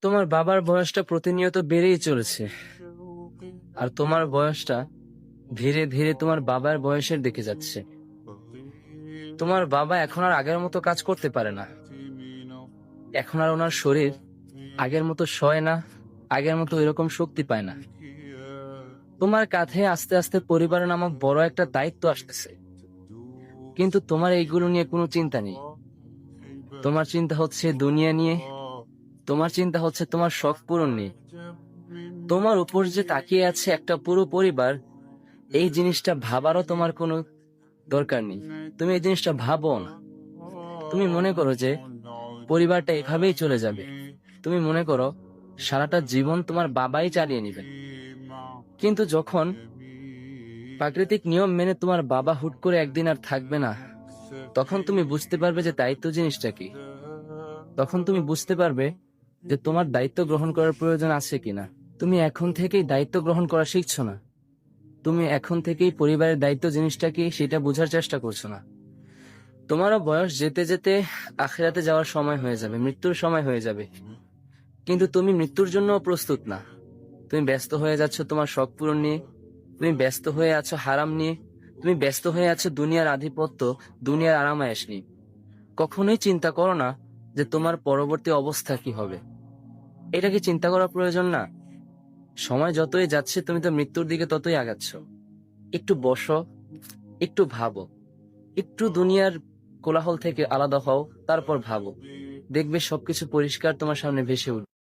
তোমার বাবার বয়সটা প্রতিনিয়ত বেড়েই চলেছে, আর তোমার বয়সটা ধীরে ধীরে তোমার বাবার বয়সের দিকে যাচ্ছে। তোমার বাবা এখন আর আগের মতো কাজ করতে পারে না। এখন আর ওনার শরীর আগের মতো সয় না, আগের মতো এরকম শক্তি পায় না। তোমার কাঁধে আস্তে আস্তে পরিবার নামক বড় একটা দায়িত্ব আসতেছে, কিন্তু তোমার এইগুলো নিয়ে কোনো চিন্তা নেই। তোমার চিন্তা হচ্ছে দুনিয়া নিয়ে, তোমার চিন্তা হচ্ছে তোমার শখ পূরণ নিয়ে। তোমার উপর যে তাকিয়ে আছে একটা পুরো পরিবার, এই জিনিসটা ভাবারও তোমার কোনো দরকার নেই। তুমি এই জিনিসটা ভাবো না। তুমি মনে করো যে পরিবারটা এভাবেই চলে যাবে। তুমি মনে করো সারাটা জীবন তোমার বাবাই চালিয়ে নেবেন। কিন্তু যখন প্রাকৃতিক নিয়ম মেনে তোমার বাবা হুট করে একদিন আর থাকবে না, তখন তুমি বুঝতে পারবে যে দায়িত্ব জিনিসটা কি। তখন তুমি বুঝতে পারবে যে তোমার দায়িত্ব গ্রহণ করার প্রয়োজন আছে কিনা। তুমি এখন থেকেই দায়িত্ব গ্রহণ করা শিখছো না। তুমি এখন থেকেই পরিবারের দায়িত্ব জিনিসটা কি সেটা বোঝার চেষ্টা করছো না। তোমারও বয়স যেতে যেতে আখিরাতে যাওয়ার সময় হয়ে যাবে, মৃত্যুর সময় হয়ে যাবে। কিন্তু তুমি মৃত্যুর জন্য প্রস্তুত না। তুমি ব্যস্ত হয়ে যাচ্ছ তোমার শখ পূরণ নিয়ে, তুমি ব্যস্ত হয়ে আছো হারাম নিয়ে, তুমি ব্যস্ত হয়ে আছো দুনিয়ার আধিপত্য, দুনিয়ার আরামায়েশ নিয়ে। কখনোই চিন্তা করো না যে তোমার পরবর্তী অবস্থা কি হবে। এটা কি চিন্তা করার প্রয়োজন না? সময় যতই যাচ্ছে তুমি তো মৃত্যুর দিকে ততই আগাচ্ছ। একটু বসো, একটু ভাবো, একটু দুনিয়ার কোলাহল থেকে আলাদা হও, তারপর ভাবো। দেখবে সবকিছু পরিষ্কার তোমার সামনে ভেসে উঠবে।